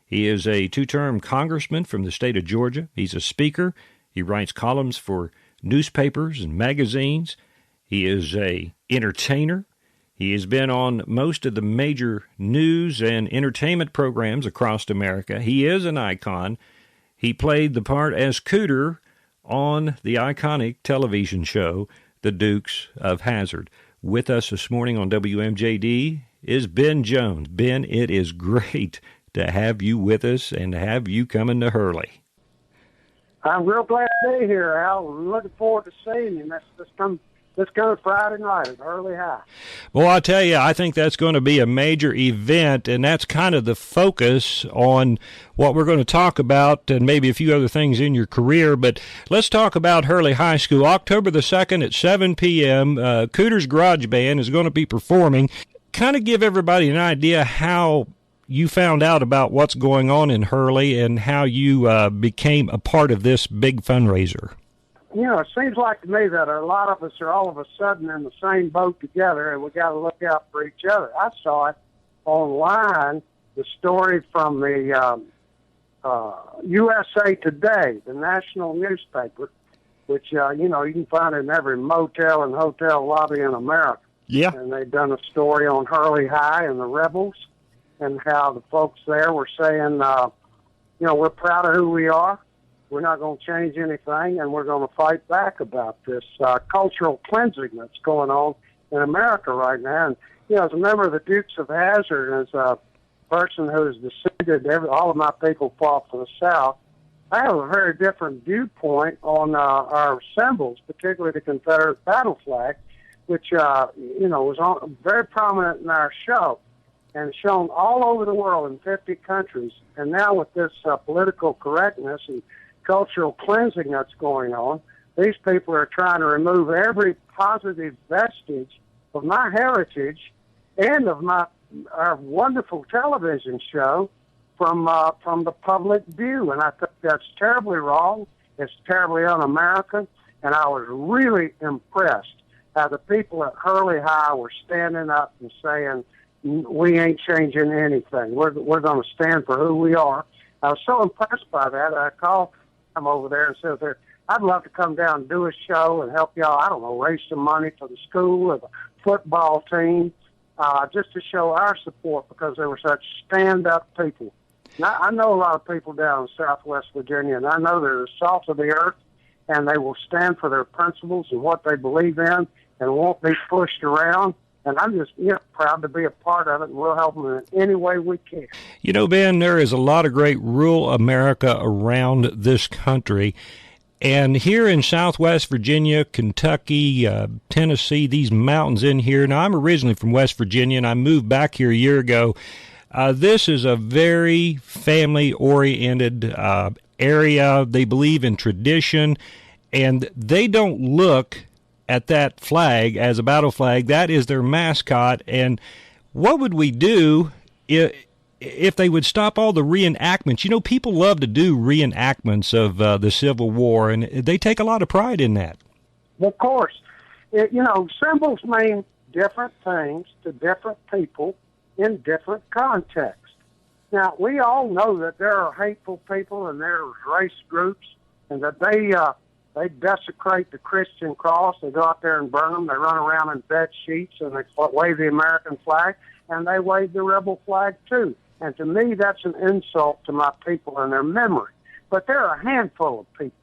He is a two-term congressman from the state of Georgia. He's a speaker. He writes columns for newspapers and magazines. He is a entertainer. He has been on most of the major news and entertainment programs across America. He is an icon. He played the part as Cooter on the iconic television show, The Dukes of Hazzard. With us this morning on WMJD is Ben Jones. Ben, it is great to have you with us and to have you coming to Hurley. I'm real glad to be here, Al. I'm looking forward to seeing you this coming Friday night at Hurley High. Well, I'll tell you, I think that's going to be a major event, and that's kind of the focus on what we're going to talk about and maybe a few other things in your career. But let's talk about Hurley High School. October the 2nd at 7 p.m., Cooter's Garage Band is going to be performing. Kind of give everybody an idea how you found out about what's going on in Hurley and how you became a part of this big fundraiser. You know, it seems like to me that a lot of us are all of a sudden in the same boat together, and we got to look out for each other. I saw it online, the story from the USA Today, the national newspaper, which, you can find in every motel and hotel lobby in America. Yeah. And they've done a story on Hurley High and the Rebels and how the folks there were saying, we're proud of who we are. We're not going to change anything, and we're going to fight back about this cultural cleansing that's going on in America right now. And, as a member of the Dukes of Hazzard, as a person who's descended, all of my people fought for the South, I have a very different viewpoint on our symbols, particularly the Confederate battle flag, which, was very prominent in our show and shown all over the world in 50 countries. And now with this political correctness and cultural cleansing that's going on, these people are trying to remove every positive vestige of my heritage and of our wonderful television show from the public view. And I think that's terribly wrong. It's terribly un-American. And I was really impressed how the people at Hurley High were standing up and saying, we ain't changing anything. We're going to stand for who we are. I was so impressed by that, I called them over there and said, I'd love to come down and do a show and help y'all, I don't know, raise some money for the school or the football team, just to show our support because they were such stand-up people. Now, I know a lot of people down in Southwest Virginia, and I know they're the salt of the earth, and they will stand for their principles and what they believe in and won't be pushed around. And I'm just proud to be a part of it, and we'll help them in any way we can. Ben, there is a lot of great rural America around this country. And here in Southwest Virginia, Kentucky, Tennessee, these mountains in here. Now, I'm originally from West Virginia, and I moved back here a year ago. This is a very family-oriented area. They believe in tradition, and they don't look at that flag as a battle flag. That is their mascot. And what would we do if they would stop all the reenactments? People love to do reenactments of the Civil War, and they take a lot of pride in that. Of course. Symbols mean different things to different people in different contexts. Now, we all know that there are hateful people and there are race groups, and that they desecrate the Christian cross. They go out there and burn them. They run around in bed sheets, and they wave the American flag, and they wave the rebel flag too. And to me, that's an insult to my people and their memory. But there are a handful of people.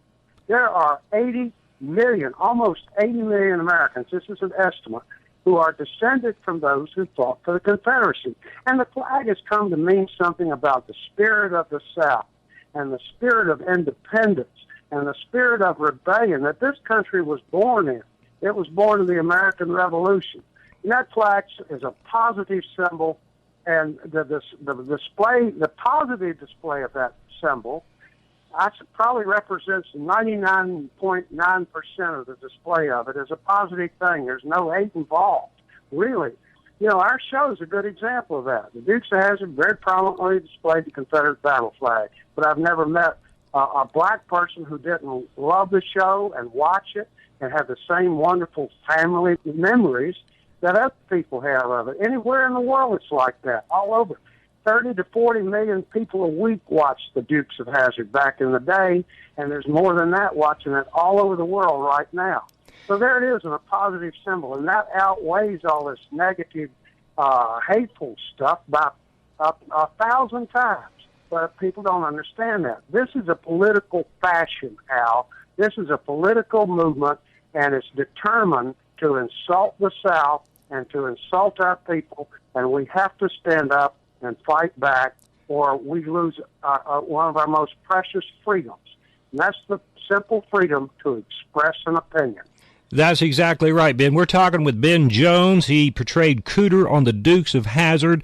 There are 80 million, almost 80 million Americans, this is an estimate, who are descended from those who fought for the Confederacy. And the flag has come to mean something about the spirit of the South and the spirit of independence and the spirit of rebellion that this country was born in. It was born in the American Revolution. And that flag is a positive symbol, and the positive display of that symbol probably represents 99.9% of the display of it as a positive thing. There's no hate involved, really. Our show is a good example of that. The Dukes of Hazzard very prominently displayed the Confederate battle flag, but I've never met a black person who didn't love the show and watch it and have the same wonderful family memories that other people have of it. Anywhere in the world it's like that, all over. 30 to 40 million people a week watched the Dukes of Hazzard back in the day, and there's more than that watching it all over the world right now. So there it is, in a positive symbol, and that outweighs all this negative, hateful stuff by 1,000 times. But people don't understand that. This is a political fashion, Al. This is a political movement, and it's determined to insult the South and to insult our people, and we have to stand up and fight back, or we lose one of our most precious freedoms. And that's the simple freedom to express an opinion. That's exactly right, Ben. We're talking with Ben Jones. He portrayed Cooter on the Dukes of Hazzard,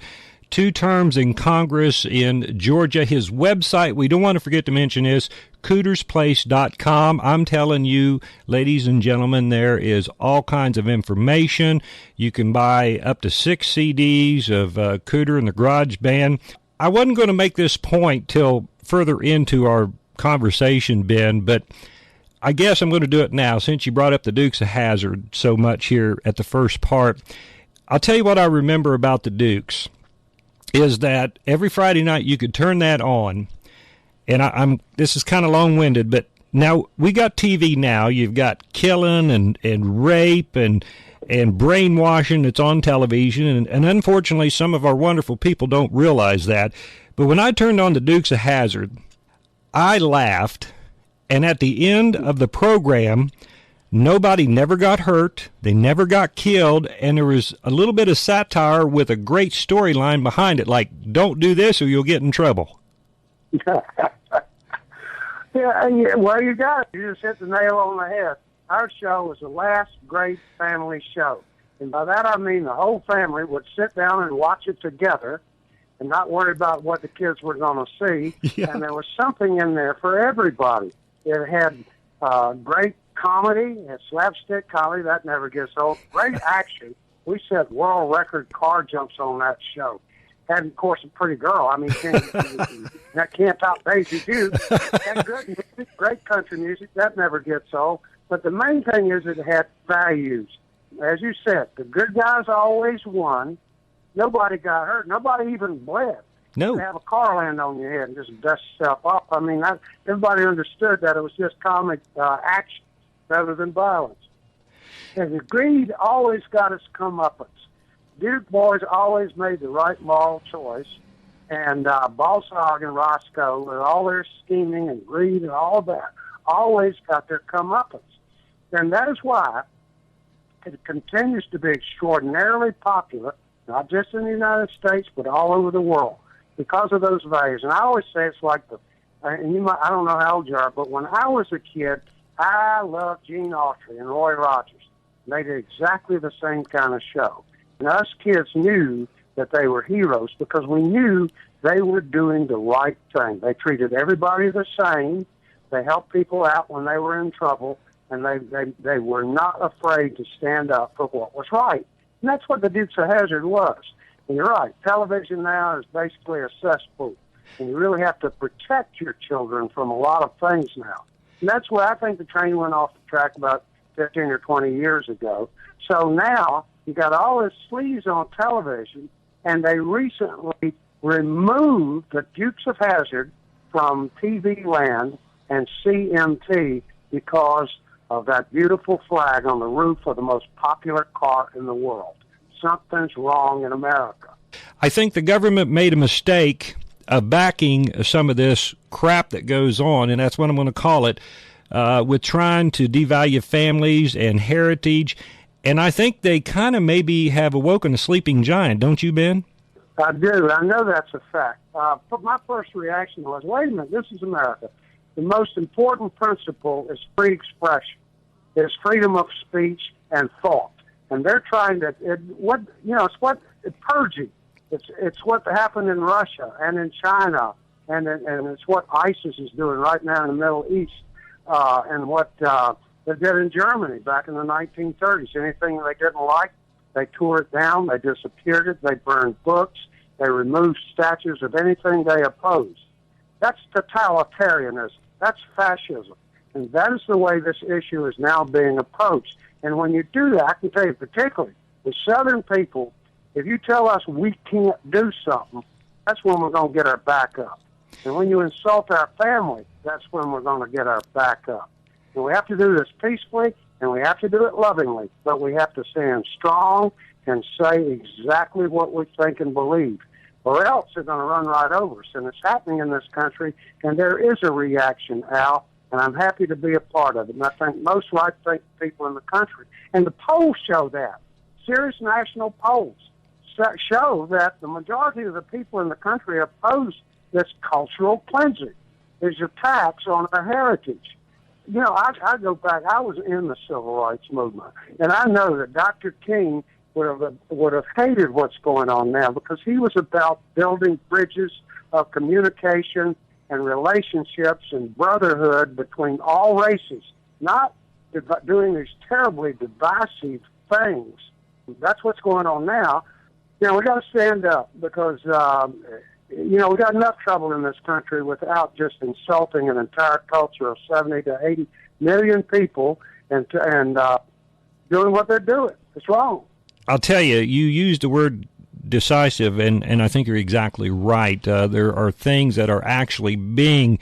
2 terms in Congress in Georgia. His website, we don't want to forget to mention, is cootersplace.com. I'm telling you, ladies and gentlemen, there is all kinds of information. You can buy up to 6 CDs of Cooter and the Garage Band. I wasn't going to make this point till further into our conversation, Ben, but I guess I'm going to do it now since you brought up the Dukes of Hazzard so much here at the first part. I'll tell you what I remember about the Dukes is that every Friday night you could turn that on, and this is kind of long-winded, but now we got TV now. You've got killing and rape and brainwashing that's on television, and unfortunately some of our wonderful people don't realize that. But when I turned on the Dukes of Hazzard, I laughed, and at the end of the program, nobody never got hurt, they never got killed, and there was a little bit of satire with a great storyline behind it, like, don't do this or you'll get in trouble. Yeah, well, you got it. You just hit the nail on the head. Our show was the last great family show. And by that I mean the whole family would sit down and watch it together and not worry about what the kids were going to see. Yeah. And there was something in there for everybody. It had great comedy, and slapstick comedy, that never gets old. Great action. We set world record car jumps on that show. And, of course, a pretty girl. I mean, that can't top Daisy Duke. And good music, great country music, that never gets old. But the main thing is it had values. As you said, the good guys always won. Nobody got hurt. Nobody even bled. No. You have a car land on your head and just dust yourself up. I mean, everybody understood that it was just comic action rather than violence. And the greed always got its comeuppance. Duke boys always made the right moral choice, and Balsog and Roscoe, with all their scheming and greed and all that, always got their comeuppance. And that is why it continues to be extraordinarily popular, not just in the United States, but all over the world, because of those values. And I always say it's like I don't know how old you are, but when I was a kid, I loved Gene Autry and Roy Rogers. They did exactly the same kind of show. And us kids knew that they were heroes because we knew they were doing the right thing. They treated everybody the same. They helped people out when they were in trouble, and they were not afraid to stand up for what was right. And that's what the Dukes of Hazzard was. And you're right, television now is basically a cesspool. And you really have to protect your children from a lot of things now. And that's where I think the train went off the track about 15 or 20 years ago. So now you got all this sleaze on television, and they recently removed the Dukes of Hazzard from TV land and CMT because of that beautiful flag on the roof of the most popular car in the world. Something's wrong in America. I think the government made a mistake of backing some of this crap that goes on, and that's what I'm going to call it, with trying to devalue families and heritage. And I think they kind of maybe have awoken a sleeping giant, don't you, Ben? I do. I know that's a fact. But my first reaction was, wait a minute, this is America. The most important principle is free expression. It's freedom of speech and thought. And they're trying to, it's purging. It's what happened in Russia and in China, and it's what ISIS is doing right now in the Middle East, and what they did in Germany back in the 1930s. Anything they didn't like, they tore it down, they disappeared it, they burned books, they removed statues of anything they opposed. That's totalitarianism. That's fascism. And that is the way this issue is now being approached. And when you do that, I can tell you particularly, the Southern people, if you tell us we can't do something, that's when we're going to get our back up. And when you insult our family, that's when we're going to get our back up. And we have to do this peacefully, and we have to do it lovingly, but we have to stand strong and say exactly what we think and believe, or else they're going to run right over us. And it's happening in this country, and there is a reaction, Al, and I'm happy to be a part of it. And I think most right-thinking people in the country, and the polls show that. Serious national polls show that the majority of the people in the country oppose this cultural cleansing, these attacks on our heritage. You know, I go back, I was in the civil rights movement, and I know that Dr. King would have hated what's going on now, because he was about building bridges of communication and relationships and brotherhood between all races, not doing these terribly divisive things. That's what's going on now. You know, we got to stand up, because you know, we got enough trouble in this country without just insulting an entire culture of 70 to 80 million people and doing what they're doing. It's wrong. I'll tell you, you used the word decisive, and I think you're exactly right. There are things that are actually being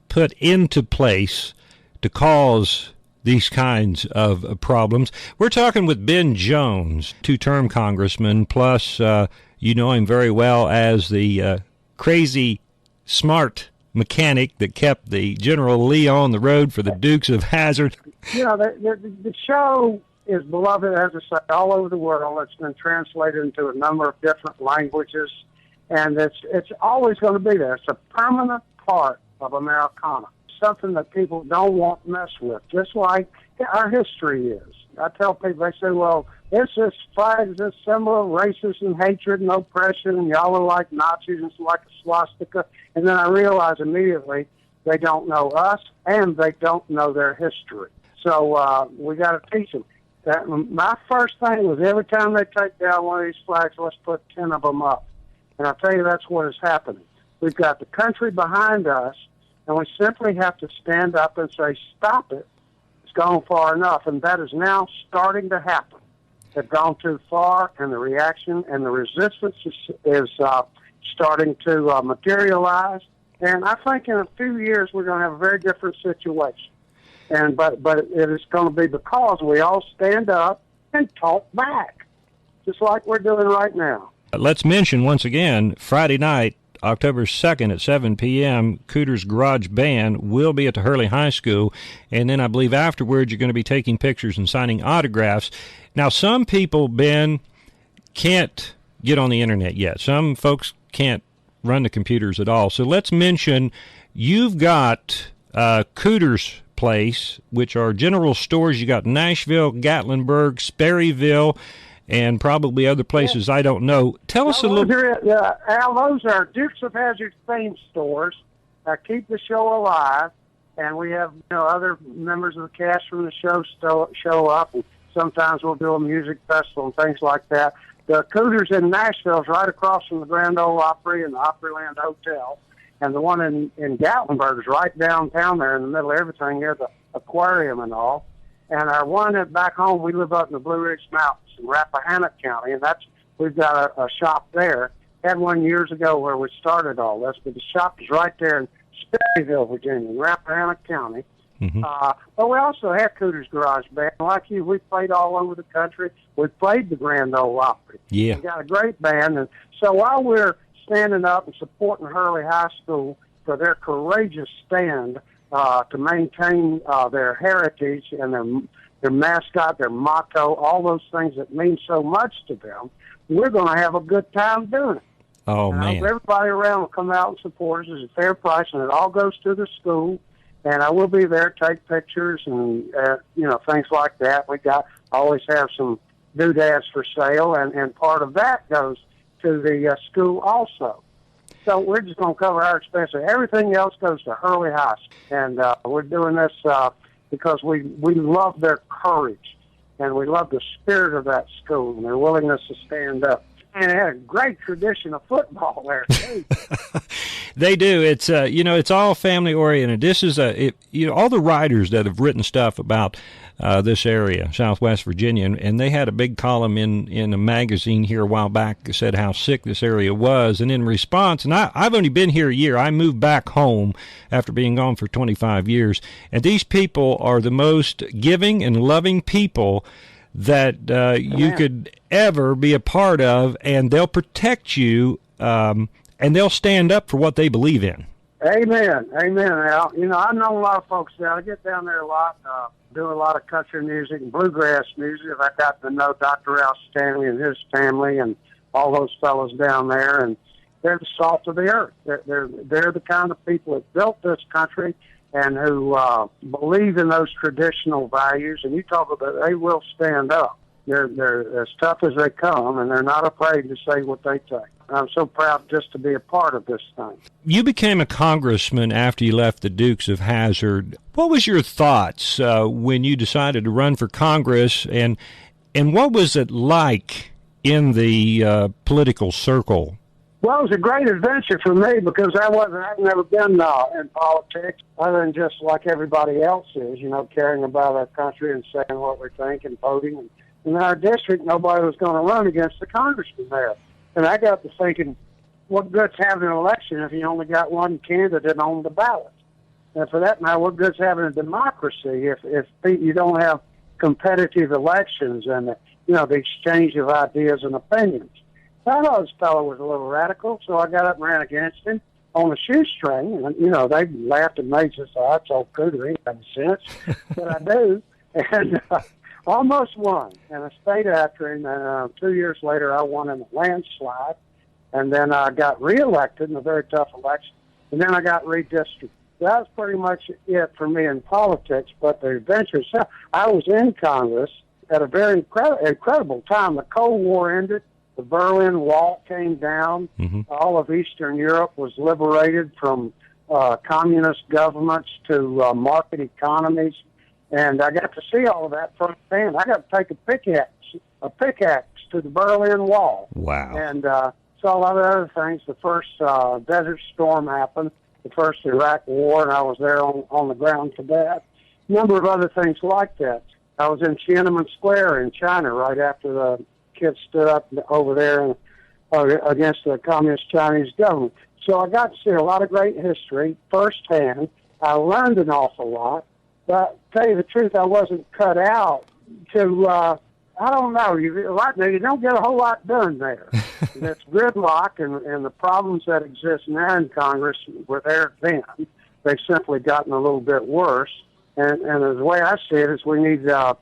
put into place to cause these kinds of problems. We're talking with Ben Jones, two-term congressman, plus you know him very well as the crazy, smart mechanic that kept the General Lee on the road for the Dukes of Hazzard. You know, the show is beloved, as I say, all over the world. It's been translated into a number of different languages, and it's always going to be there. It's a permanent part of Americana, something that people don't want to mess with, just like our history is. I tell people, they say, well, this flag is a symbol of racism and hatred and oppression, and y'all are like Nazis and it's like a swastika. And then I realize immediately they don't know us and they don't know their history. So we got to teach them. My first thing was every time they take down one of these flags, let's put 10 of them up. And I'll tell you, that's what is happening. We've got the country behind us, and we simply have to stand up and say, stop it. It's gone far enough, and that is now starting to happen. They've gone too far, and the reaction and the resistance is starting to materialize. And I think in a few years we're going to have a very different situation. But it is going to be because we all stand up and talk back, just like we're doing right now. Let's mention once again, Friday night, October 2nd at 7 p.m., Cooter's Garage Band will be at the Hurley High School, and then I believe afterwards you're going to be taking pictures and signing autographs. Now, some people, Ben, can't get on the internet yet. Some folks can't run the computers at all. So let's mention you've got Cooter's Place, which are general stores. You got Nashville, Gatlinburg, Sperryville, and probably other places I don't know. Tell us a little. Al, those are Dukes of Hazzard theme stores that keep the show alive, and we have other members of the cast from the show show up, and sometimes we'll do a music festival and things like that. The Cooters in Nashville is right across from the Grand Ole Opry and the Opryland Hotel. And the one in Gatlinburg is right downtown there in the middle of everything, near the aquarium and all. And our one back home, we live up in the Blue Ridge Mountains in Rappahannock County, and we've got a shop there. Had one years ago where we started all this, but the shop is right there in Sperryville, Virginia, in Rappahannock County. Mm-hmm. But we also have Cooter's Garage Band. Like you, we played all over the country. We played the Grand Ole Opry. Yeah. We got a great band. And so while we're standing up and supporting Hurley High School for their courageous stand to maintain their heritage and their mascot, their motto, all those things that mean so much to them, we're going to have a good time doing it. Oh, and man. I hope everybody around will come out and support us. It's a fair price, and it all goes to the school. And I will be there, take pictures and, things like that. Always have some doodads for sale, and part of that goes to the school also. So we're just going to cover our expenses. Everything else goes to Hurley High School. And we're doing this because we love their courage, and we love the spirit of that school and their willingness to stand up. And they had a great tradition of football there, too. They do. It's it's all family oriented. This is all the writers that have written stuff about this area, Southwest Virginia, and they had a big column in a magazine here a while back that said how sick this area was. And in response, and I've only been here a year. I moved back home after being gone for 25 years, and these people are the most giving and loving people that you could ever be a part of, and they'll protect you, and they'll stand up for what they believe in. Amen. Amen, Al. I've known a lot of folks there. I get down there a lot, do a lot of country music and bluegrass music. I've gotten to know Dr. Al Stanley and his family and all those fellows down there, and they're the salt of the earth. They're the kind of people that built this country and who believe in those traditional values. And you talk about they will stand up. They're as tough as they come, and they're not afraid to say what they think. I'm so proud just to be a part of this thing. You became a congressman after you left the Dukes of Hazzard. What was your thoughts when you decided to run for Congress, and what was it like in the political circle? Well, it was a great adventure for me because I've never been in politics other than just like everybody else is, caring about our country and saying what we think and voting. And in our district, nobody was going to run against the congressman there. And I got to thinking, what good's having an election if you only got one candidate on the ballot? And for that matter, what good's having a democracy if you don't have competitive elections and the exchange of ideas and opinions? So I thought this fellow was a little radical, so I got up and ran against him on a shoestring. And, they laughed and made us, I told Cooter, he had sense, but I do. And almost won. And I stayed after him, and 2 years later I won in a landslide. And then I got reelected in a very tough election. And then I got redistricted. That was pretty much it for me in politics, but the adventure. So I was in Congress at a very incredible time. The Cold War ended. The Berlin Wall came down. Mm-hmm. All of Eastern Europe was liberated from communist governments to market economies. And I got to see all of that firsthand. I got to take a pickaxe to the Berlin Wall. Wow. And saw a lot of other things. The first Desert Storm happened, the first Iraq War, and I was there on the ground for that. A number of other things like that. I was in Tiananmen Square in China right after the kids stood up over there against the communist Chinese government. So I got to see a lot of great history firsthand. I learned an awful lot. But to tell you the truth, I wasn't cut out to, I don't know, right now you don't get a whole lot done there. It's gridlock and the problems that exist now in Congress were there then. They've simply gotten a little bit worse. And the way I see it is we need, a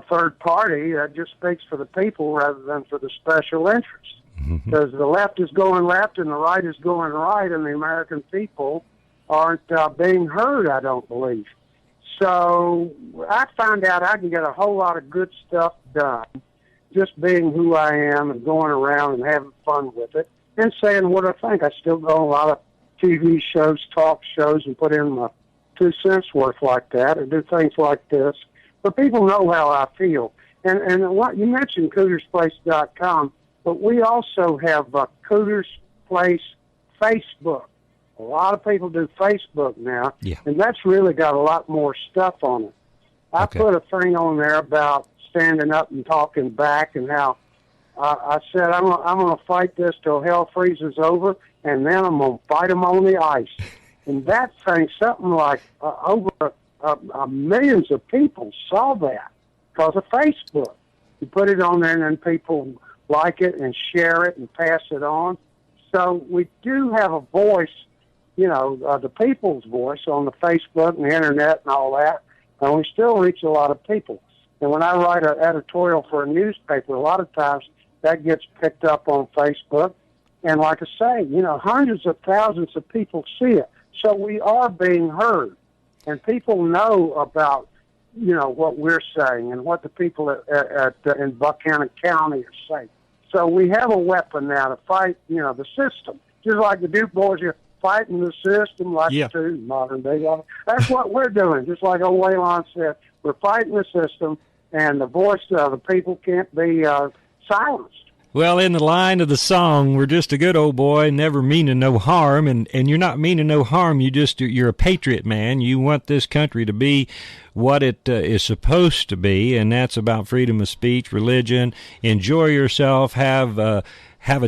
third party that just speaks for the people rather than for the special interests. Mm-hmm. Because the left is going left and the right is going right, and the American people aren't being heard, I don't believe. So I found out I can get a whole lot of good stuff done just being who I am and going around and having fun with it and saying what I think. I still go on a lot of TV shows, talk shows, and put in my 2 cents worth like that or do things like this. But people know how I feel. And what you mentioned CootersPlace.com, but we also have Cooter's Place Facebook. A lot of people do Facebook now, and that's really got a lot more stuff on it. I put a thing on there about standing up and talking back and how I said I'm going to fight this till hell freezes over, and then I'm going to fight them on the ice. And that thing, something like over millions of people saw that because of Facebook. You put it on there, and then people like it and share it and pass it on. So we do have a voice, the people's voice on the Facebook and the Internet and all that, and we still reach a lot of people. And when I write an editorial for a newspaper, a lot of times that gets picked up on Facebook. And like I say, hundreds of thousands of people see it. So we are being heard. And people know about, what we're saying and what the people in Buchanan County are saying. So we have a weapon now to fight, the system. Just like the Duke boys are fighting the system like the two modern day. That's what we're doing. Just like old Waylon said, we're fighting the system, and the voice of the people can't be silenced. Well, in the line of the song, we're just a good old boy, never meaning no harm, and you're not meaning no harm. You're a patriot, man. You want this country to be what it is supposed to be, and that's about freedom of speech, religion. Enjoy yourself, have a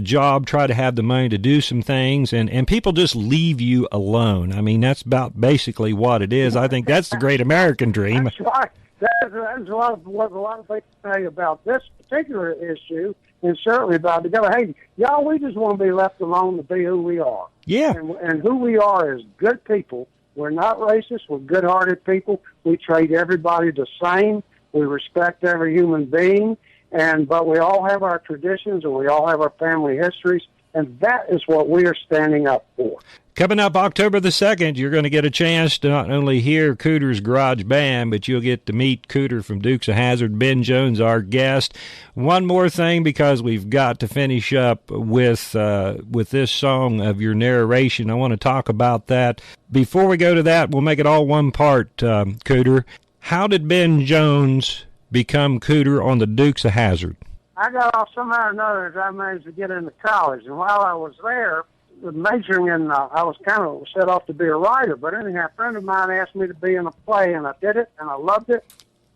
job, try to have the money to do some things, and people just leave you alone. I mean, that's about basically what it is. I think that's the great American dream. That's right. That's what a lot of people say about this particular issue, and certainly about the government. Hey, y'all, we just want to be left alone to be who we are. Yeah. And who we are is good people. We're not racist. We're good-hearted people. We treat everybody the same. We respect every human being. But we all have our traditions and we all have our family histories, and that is what we are standing up for. Coming up October the 2nd, you're going to get a chance to not only hear Cooter's Garage Band, but you'll get to meet Cooter from Dukes of Hazzard, Ben Jones, our guest. One more thing, because we've got to finish up with this song of your narration. I want to talk about that. Before we go to that, we'll make it all one part, Cooter. How did Ben Jones become Cooter on the Dukes of Hazzard? I got off somehow or another as I managed to get into college, and while I was there, majoring in, I was kind of set off to be a writer, but anyhow, a friend of mine asked me to be in a play, and I did it, and I loved it,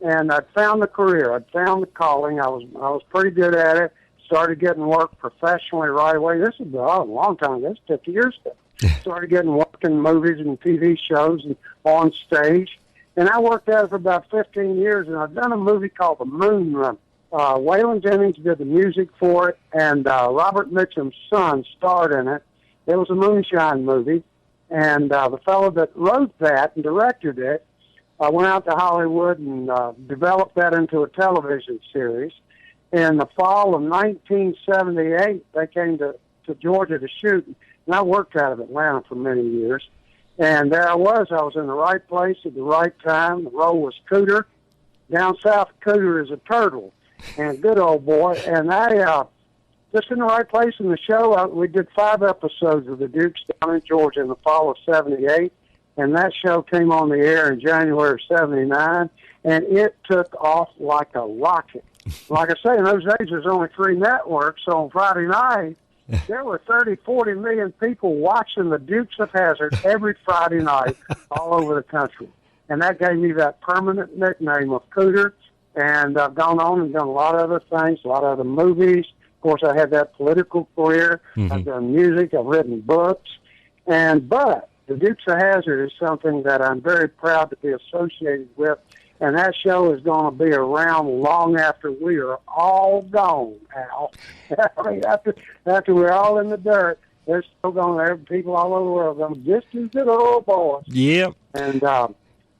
and I'd found the career, I'd found the calling, I was pretty good at it, started getting work professionally right away. This is a long time ago, this 50 years ago. Started getting work in movies and TV shows and on stage, and I worked at it for about 15 years, and I've done a movie called The Moon Runner. Waylon Jennings did the music for it, and Robert Mitchum's son starred in it. It was a moonshine movie, and the fellow that wrote that and directed it went out to Hollywood and developed that into a television series. In the fall of 1978, they came to Georgia to shoot, and I worked out of Atlanta for many years. And there I was in the right place at the right time. The role was Cooter. Down south, Cooter is a turtle, and a good old boy. And I just in the right place in the show. We did 5 episodes of the Dukes down in Georgia in the fall of 78, and that show came on the air in January of 79, and it took off like a rocket. Like I say, in those days, there's only 3 networks, so on Friday night, there were 30, 40 million people watching the Dukes of Hazzard every Friday night all over the country. And that gave me that permanent nickname of Cooter, and I've gone on and done a lot of other things, a lot of other movies. Of course, I had that political career. Mm-hmm. I've done music. I've written books. But the Dukes of Hazzard is something that I'm very proud to be associated with, and that show is going to be around long after we are all gone, Al. I mean, after we're all in the dirt, they're still going to have people all over the world going, just as good old boys. Yep. And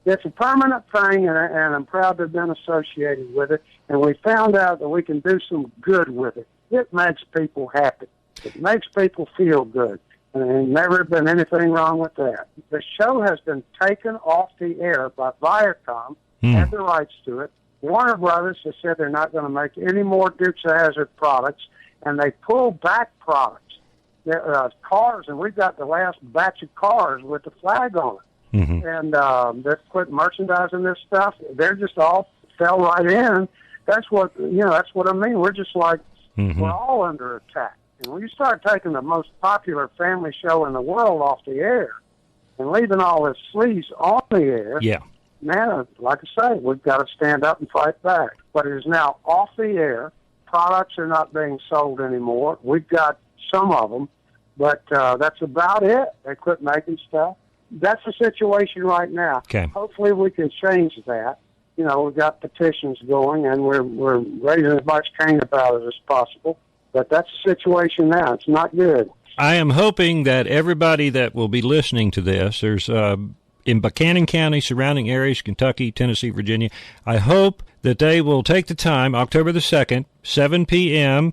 it's a permanent thing, and I'm proud to have been associated with it. And we found out that we can do some good with it. It makes people happy. It makes people feel good. And there's never been anything wrong with that. The show has been taken off the air by Viacom, had the rights to it. Warner Brothers has said they're not going to make any more Dukes of Hazzard products, and they pulled back products. Cars, and we've got the last batch of cars with the flag on it. Mm-hmm. And they've quit merchandising this stuff. They're just all fell right in. That's what I mean. We're just like, we're all under attack. And when you start taking the most popular family show in the world off the air and leaving all this sleaze on the air, man, like I say, we've got to stand up and fight back. But it is now off the air. Products are not being sold anymore. We've got some of them, but that's about it. They quit making stuff. That's the situation right now. Okay. Hopefully we can change that. You know, we've got petitions going, and we're raising as much cane about it as possible. But that's the situation now. It's not good. I am hoping that everybody that will be listening to this, there's in Buchanan County, surrounding areas, Kentucky, Tennessee, Virginia, I hope that they will take the time, October the 2nd, 7 p.m.,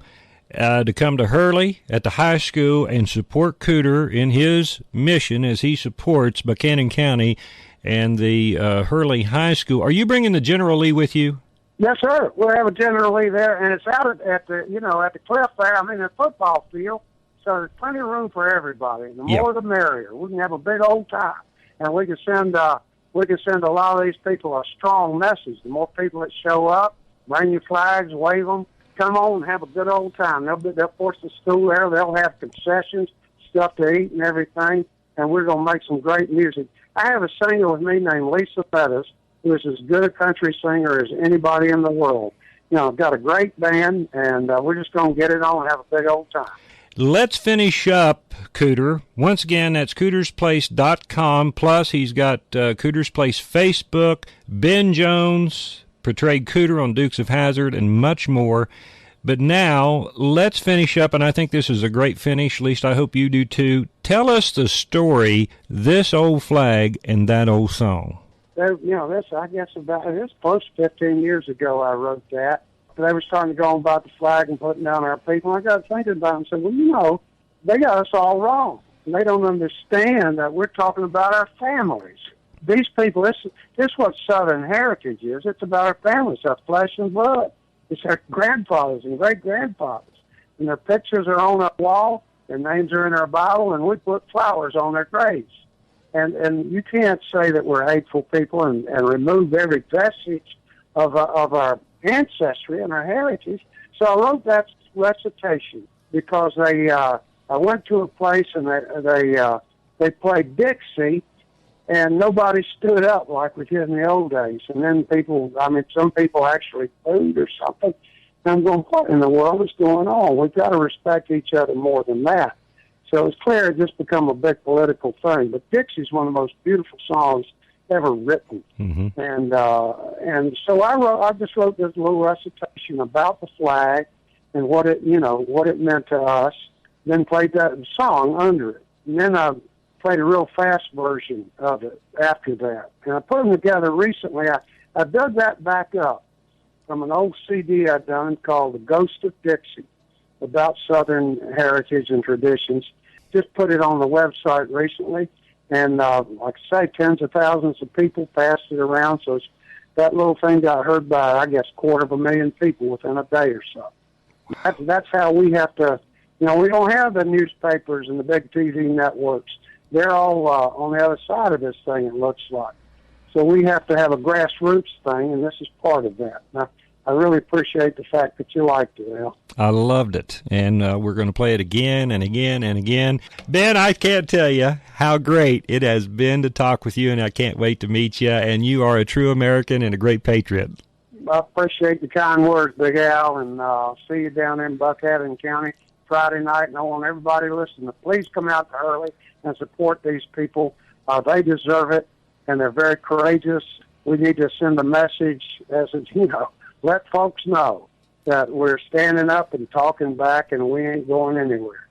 to come to Hurley at the high school and support Cooter in his mission as he supports Buchanan County and the Hurley High School. Are you bringing the General Lee with you? Yes, sir. We'll have a General Lee there, and it's out at the cliff there. I mean, the football field, so there's plenty of room for everybody. The more, the merrier. We can have a big old time, and we can send a lot of these people a strong message. The more people that show up, bring your flags, wave them, come on and have a good old time. They'll force the school there. They'll have concessions, stuff to eat and everything, and we're going to make some great music. I have a singer with me named Lisa Bettis, who is as good a country singer as anybody in the world. You know, I've got a great band, and we're just going to get it on and have a big old time. Let's finish up, Cooter. Once again, that's cootersplace.com. Plus, he's got Cooter's Place Facebook. Ben Jones portrayed Cooter on Dukes of Hazzard, and much more. But now, let's finish up, and I think this is a great finish. At least I hope you do too. Tell us the story, This Old Flag and That Old Song. You know, this, I guess, it's close to 15 years ago I wrote that. They were starting to go on about the flag and putting down our people. I got thinking about it and said, well, you know, they got us all wrong. And they don't understand that we're talking about our families. These people, this is what Southern heritage is. It's about our families, our flesh and blood. It's our grandfathers and great-grandfathers. And their pictures are on our wall, their names are in our Bible, and we put flowers on their graves. And you can't say that we're hateful people and remove every vestige of our ancestry and our heritage. So I wrote that recitation because I went to a place and they played Dixie, and nobody stood up like we did in the old days. And then some people actually booed or something. And I'm going, what in the world is going on? We've got to respect each other more than that. So it's clear it just become a big political thing. But Dixie's one of the most beautiful songs ever written. Mm-hmm. And so I just wrote this little recitation about the flag and what it meant to us, then played that song under it. And then I played a real fast version of it after that. And I put them together recently. I dug that back up from an old CD I'd done called The Ghost of Dixie, about Southern heritage and traditions. Just put it on the website recently. And like I say, tens of thousands of people passed it around. So that little thing got heard by, I guess, 250,000 people within a day or so. That's how we have to, we don't have the newspapers and the big TV networks. They're all on the other side of this thing, it looks like. So we have to have a grassroots thing, and this is part of that. Now, I really appreciate the fact that you liked it, Al. I loved it, and we're going to play it again and again and again. Ben, I can't tell you how great it has been to talk with you, and I can't wait to meet you, and you are a true American and a great patriot. I appreciate the kind words, Big Al, and see you down in Buckhannon County Friday night, and I want everybody listening to please come out to Hurley and support these people. They deserve it, and they're very courageous. We need to send a message let folks know that we're standing up and talking back, and we ain't going anywhere.